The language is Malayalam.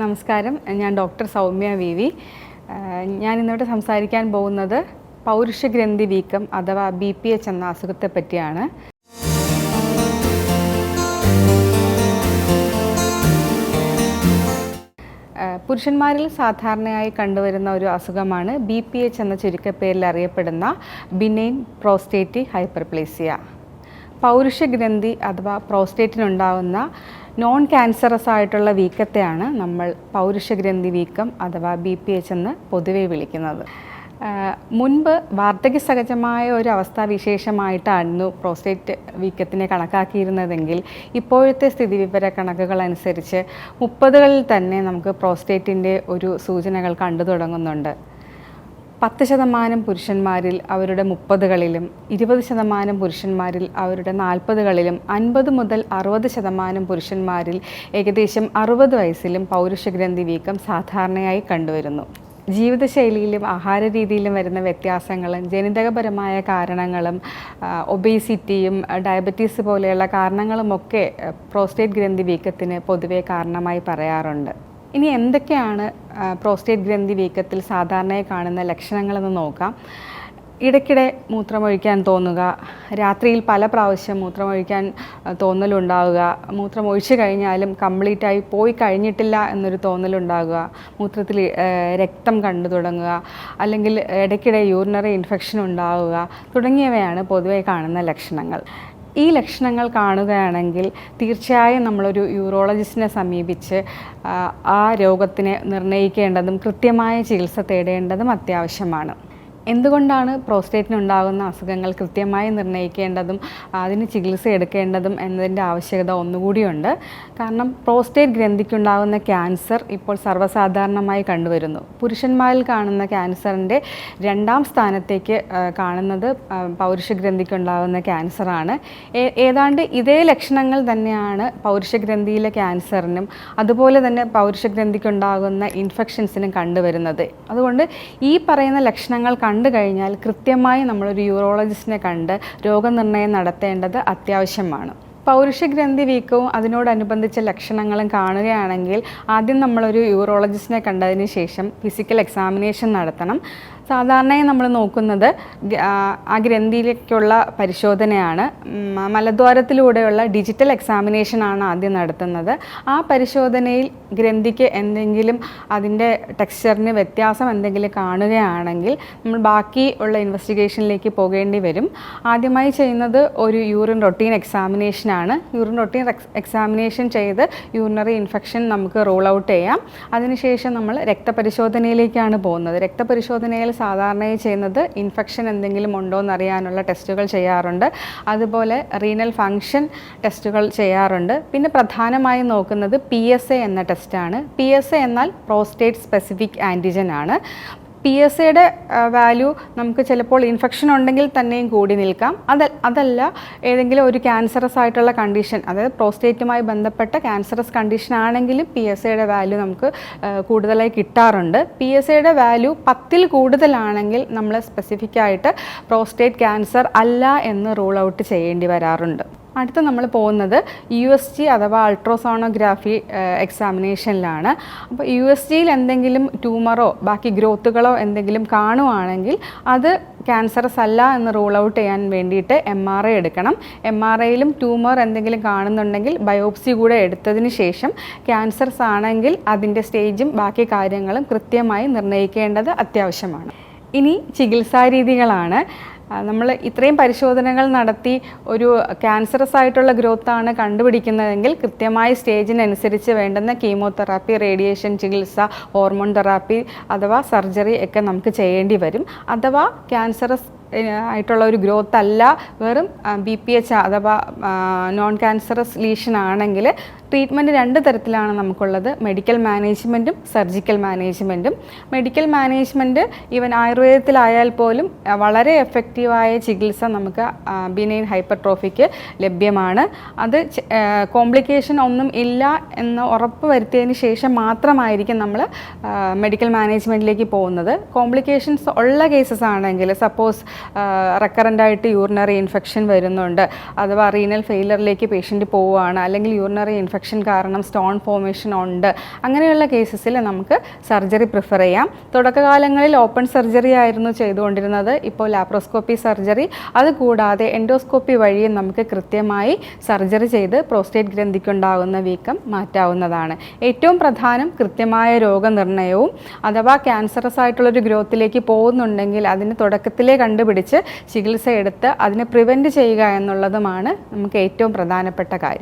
നമസ്കാരം, ഞാൻ ഡോക്ടർ സൗമ്യ വി. ഞാൻ ഇന്നിവിടെ സംസാരിക്കാൻ പോകുന്നത് പൗരുഷഗ്രന്ഥി വീക്കം അഥവാ BPH എന്ന അസുഖത്തെ പറ്റിയാണ്. പുരുഷന്മാരിൽ സാധാരണയായി കണ്ടുവരുന്ന ഒരു അസുഖമാണ് BPH എന്ന ചുരുക്കപ്പേരിൽ അറിയപ്പെടുന്ന ബിനൈൻ പ്രോസ്റ്റേറ്റിക് ഹൈപ്പർപ്ലേസിയ. പൗരുഷഗ്രന്ഥി അഥവാ പ്രോസ്റ്റേറ്റിനുണ്ടാകുന്ന നോൺ ക്യാൻസറസ് ആയിട്ടുള്ള വീക്കത്തെയാണ് നമ്മൾ പൗരുഷഗ്രന്ഥി വീക്കം അഥവാ BPH എന്ന് പൊതുവെ വിളിക്കുന്നത്. മുൻപ് വാർദ്ധക്യസഹജമായ ഒരു അവസ്ഥാവിശേഷമായിട്ടായിരുന്നു പ്രോസ്റ്റേറ്റ് വീക്കത്തിനെ കണക്കാക്കിയിരുന്നതെങ്കിൽ ഇപ്പോഴത്തെ സ്ഥിതിവിവര കണക്കുകൾ അനുസരിച്ച് 30കളിൽ തന്നെ നമുക്ക് പ്രോസ്റ്റേറ്റിൻ്റെ ഒരു സൂചനകൾ കണ്ടു തുടങ്ങുന്നുണ്ട്. 10% പുരുഷന്മാരിൽ അവരുടെ 30കളിലും 20% പുരുഷന്മാരിൽ അവരുടെ 40കളിലും 50 മുതൽ 60% പുരുഷന്മാരിൽ ഏകദേശം 60 വയസ്സിലും പൗരുഷഗ്രന്ഥി വീക്കം സാധാരണയായി കണ്ടുവരുന്നു. ജീവിതശൈലിയിലും ആഹാര രീതിയിലും വരുന്ന വ്യത്യാസങ്ങളും ജനിതകപരമായ കാരണങ്ങളും ഒബേസിറ്റിയും ഡയബറ്റീസ് പോലെയുള്ള കാരണങ്ങളുമൊക്കെ പ്രോസ്റ്റേറ്റ് ഗ്രന്ഥി വീക്കത്തിന് പൊതുവെ കാരണമായി പറയാറുണ്ട്. ഇനി എന്തൊക്കെയാണ് പ്രോസ്റ്റേറ്റ് ഗ്രന്ഥി വീക്കത്തിൽ സാധാരണയായി കാണുന്ന ലക്ഷണങ്ങളെന്ന് നോക്കാം. ഇടയ്ക്കിടെ മൂത്രമൊഴിക്കാൻ തോന്നുക, രാത്രിയിൽ പല പ്രാവശ്യം മൂത്രമൊഴിക്കാൻ തോന്നലുണ്ടാവുക, മൂത്രമൊഴിച്ചു കഴിഞ്ഞാലും കംപ്ലീറ്റായി പോയി കഴിഞ്ഞിട്ടില്ല എന്നൊരു തോന്നലുണ്ടാകുക, മൂത്രത്തിൽ രക്തം കണ്ടു തുടങ്ങുക, അല്ലെങ്കിൽ ഇടയ്ക്കിടെ യൂറിനറി ഇൻഫെക്ഷൻ ഉണ്ടാവുക തുടങ്ങിയവയാണ് പൊതുവെ കാണുന്ന ലക്ഷണങ്ങൾ. ഈ ലക്ഷണങ്ങൾ കാണുകയാണെങ്കിൽ തീർച്ചയായും നമ്മളൊരു യൂറോളജിസ്റ്റിനെ സമീപിച്ച് ആ രോഗത്തിനെ നിർണ്ണയിക്കേണ്ടതും കൃത്യമായ ചികിത്സ തേടേണ്ടതും അത്യാവശ്യമാണ്. എന്തുകൊണ്ടാണ് പ്രോസ്റ്റേറ്റിനുണ്ടാകുന്ന അസുഖങ്ങൾ കൃത്യമായി നിർണ്ണയിക്കേണ്ടതും അതിന് ചികിത്സ എടുക്കേണ്ടതും എന്നതിൻ്റെ ആവശ്യകത ഒന്നുകൂടിയുണ്ട്. കാരണം പ്രോസ്റ്റേറ്റ് ഗ്രന്ഥിക്കുണ്ടാകുന്ന ക്യാൻസർ ഇപ്പോൾ സർവ്വസാധാരണമായി കണ്ടുവരുന്നു. പുരുഷന്മാരിൽ കാണുന്ന ക്യാൻസറിൻ്റെ 2ാം സ്ഥാനത്തേക്ക് കാണുന്നത് പൗരുഷഗ്രന്ഥിക്കുണ്ടാകുന്ന ക്യാൻസറാണ്. ഏതാണ്ട് ഇതേ ലക്ഷണങ്ങൾ തന്നെയാണ് പൗരുഷഗ്രന്ഥിയിലെ ക്യാൻസറിനും അതുപോലെ തന്നെ പൗരുഷഗ്രന്ഥിക്കുണ്ടാകുന്ന ഇൻഫെക്ഷൻസിനും കണ്ടുവരുന്നത്. അതുകൊണ്ട് ഈ പറയുന്ന ലക്ഷണങ്ങൾ കണ്ടു കഴിഞ്ഞാൽ കൃത്യമായി നമ്മളൊരു യൂറോളജിസ്റ്റിനെ കണ്ട് രോഗനിർണയം നടത്തേണ്ടത് അത്യാവശ്യമാണ്. പൗരുഷഗ്രന്ഥി വീക്കവും അതിനോടനുബന്ധിച്ച ലക്ഷണങ്ങളും കാണുകയാണെങ്കിൽ ആദ്യം നമ്മളൊരു യൂറോളജിസ്റ്റിനെ കണ്ടതിന് ശേഷം ഫിസിക്കൽ എക്സാമിനേഷൻ നടത്തണം. സാധാരണയായി നമ്മൾ നോക്കുന്നത് ആ ഗ്രന്ഥിയിലേക്കുള്ള പരിശോധനയാണ്. മലദ്വാരത്തിലൂടെയുള്ള ഡിജിറ്റൽ എക്സാമിനേഷനാണ് ആദ്യം നടത്തുന്നത്. ആ പരിശോധനയിൽ ഗ്രന്ഥിക്ക് എന്തെങ്കിലും അതിൻ്റെ ടെക്സ്ചറിന് വ്യത്യാസം എന്തെങ്കിലും കാണുകയാണെങ്കിൽ നമ്മൾ ബാക്കി ഉള്ള ഇൻവെസ്റ്റിഗേഷനിലേക്ക് പോകേണ്ടി വരും. ആദ്യമായി ചെയ്യുന്നത് ഒരു യൂറിൻ റൊട്ടീൻ എക്സാമിനേഷനാണ്. യൂറിൻ റൊട്ടീൻ എക്സാമിനേഷൻ ചെയ്ത് യൂറിനറി ഇൻഫെക്ഷൻ നമുക്ക് റൂൾ ഔട്ട് ചെയ്യാം. അതിനുശേഷം നമ്മൾ രക്തപരിശോധനയിലേക്കാണ് പോകുന്നത്. രക്തപരിശോധനയിൽ സാധാരണയായി ചെയ്യുന്നത് ഇൻഫെക്ഷൻ എന്തെങ്കിലും ഉണ്ടോ എന്നറിയാനുള്ള ടെസ്റ്റുകൾ ചെയ്യാറുണ്ട്. അതുപോലെ റീനൽ ഫങ്ഷൻ ടെസ്റ്റുകൾ ചെയ്യാറുണ്ട്. പിന്നെ പ്രധാനമായും നോക്കുന്നത് PSA എന്ന ടെസ്റ്റാണ്. PSA എന്നാൽ പ്രോസ്റ്റേറ്റ് സ്പെസിഫിക് ആൻറ്റിജൻ ആണ്. PSAയുടെ വാല്യൂ നമുക്ക് ചിലപ്പോൾ ഇൻഫെക്ഷൻ ഉണ്ടെങ്കിൽ തന്നെയും കൂടി നിൽക്കാം. അതല്ല ഏതെങ്കിലും ഒരു ക്യാൻസറസ് ആയിട്ടുള്ള കണ്ടീഷൻ, അതായത് പ്രോസ്റ്റേറ്റുമായി ബന്ധപ്പെട്ട ക്യാൻസറസ് കണ്ടീഷൻ ആണെങ്കിലും PSAയുടെ വാല്യൂ നമുക്ക് കൂടുതലായി കിട്ടാറുണ്ട്. PSAയുടെ വാല്യൂ 10ൽ കൂടുതലാണെങ്കിൽ നമ്മൾ സ്പെസിഫിക് ആയിട്ട് പ്രോസ്റ്റേറ്റ് ക്യാൻസർ അല്ല എന്ന് റൂൾ ഔട്ട് ചെയ്യേണ്ടി വരാറുണ്ട്. അടുത്ത നമ്മൾ പോകുന്നത് USG അഥവാ അൾട്രാസോണോഗ്രാഫി എക്സാമിനേഷനിലാണ്. അപ്പോൾ USGയിൽ എന്തെങ്കിലും ട്യൂമറോ ബാക്കി ഗ്രോത്തുകളോ എന്തെങ്കിലും കാണുവാണെങ്കിൽ അത് ക്യാൻസറസ് അല്ല എന്ന് റൂൾ ഔട്ട് ചെയ്യാൻ വേണ്ടിയിട്ട് MRI എടുക്കണം. MRIയിലും ട്യൂമർ എന്തെങ്കിലും കാണുന്നുണ്ടെങ്കിൽ ബയോപ്സി കൂടെ എടുത്തതിന് ശേഷം ക്യാൻസറസ് ആണെങ്കിൽ അതിൻ്റെ സ്റ്റേജും ബാക്കി കാര്യങ്ങളും കൃത്യമായി നിർണ്ണയിക്കേണ്ടത് അത്യാവശ്യമാണ്. ഇനി ചികിത്സാരീതികളാണ്. നമ്മൾ ഇത്രയും പരിശോധനകൾ നടത്തി ഒരു ക്യാൻസറസ് ആയിട്ടുള്ള ഗ്രോത്താണ് കണ്ടുപിടിക്കുന്നതെങ്കിൽ കൃത്യമായ സ്റ്റേജിനനുസരിച്ച് വേണ്ടുന്ന കീമോതെറാപ്പി, റേഡിയേഷൻ ചികിത്സ, ഹോർമോൺ തെറാപ്പി അഥവാ സർജറി ഒക്കെ നമുക്ക് ചെയ്യേണ്ടി വരും. അഥവാ ക്യാൻസറസ് ആയിട്ടുള്ള ഒരു ഗ്രോത്ത് അല്ല, വെറും BPH അഥവാ നോൺ ക്യാൻസറസ് ലീഷൻ ആണെങ്കിൽ ട്രീറ്റ്മെൻറ്റ് 2 തരത്തിലാണ് നമുക്കുള്ളത്. മെഡിക്കൽ മാനേജ്മെൻറ്റും സർജിക്കൽ മാനേജ്മെൻറ്റും. മെഡിക്കൽ മാനേജ്മെൻറ്റ് ഈവൻ ആയുർവേദത്തിലായാൽ പോലും വളരെ എഫക്റ്റീവായ ചികിത്സ നമുക്ക് ബിനൈൻ ഹൈപ്പർട്രോഫിക്ക് ലഭ്യമാണ്. അത് കോംപ്ലിക്കേഷൻ ഒന്നും ഇല്ല എന്ന് ഉറപ്പ് വരുത്തിയതിന് ശേഷം മാത്രമായിരിക്കും നമ്മൾ മെഡിക്കൽ മാനേജ്മെൻറ്റിലേക്ക് പോകുന്നത്. കോംപ്ലിക്കേഷൻസ് ഉള്ള കേസസ് ആണെങ്കിൽ സപ്പോസ് റെക്കറൻ്റായിട്ട് യൂറിനറി ഇൻഫെക്ഷൻ വരുന്നുണ്ട്, അഥവാ റീനൽ ഫെയിലറിലേക്ക് പേഷ്യൻ്റ് പോവുകയാണ്, അല്ലെങ്കിൽ യൂറിനറി ഇൻഫെക്ഷൻ ഇൻഫെക്ഷൻ കാരണം സ്റ്റോൺ ഫോർമേഷൻ ഉണ്ട്, അങ്ങനെയുള്ള കേസസിൽ നമുക്ക് സർജറി പ്രിഫർ ചെയ്യാം. തുടക്കകാലങ്ങളിൽ ഓപ്പൺ സർജറി ആയിരുന്നു ചെയ്തുകൊണ്ടിരുന്നത്. ഇപ്പോൾ ലാപ്രോസ്കോപ്പി സർജറി, അതുകൂടാതെ എൻഡോസ്കോപ്പി വഴിയും നമുക്ക് കൃത്യമായി സർജറി ചെയ്ത് പ്രോസ്റ്റേറ്റ് ഗ്രന്ഥിക്കുണ്ടാകുന്ന വീക്കം മാറ്റാവുന്നതാണ്. ഏറ്റവും പ്രധാനം കൃത്യമായ രോഗനിർണയവും, അഥവാ ക്യാൻസറസ് ആയിട്ടുള്ളൊരു ഗ്രോത്തിലേക്ക് പോകുന്നുണ്ടെങ്കിൽ അതിന് തുടക്കത്തിലേ കണ്ടുപിടിച്ച് ചികിത്സ എടുത്ത് അതിനെ പ്രിവെൻറ്റ് ചെയ്യുക എന്നുള്ളതുമാണ് നമുക്ക് ഏറ്റവും പ്രധാനപ്പെട്ട കാര്യം.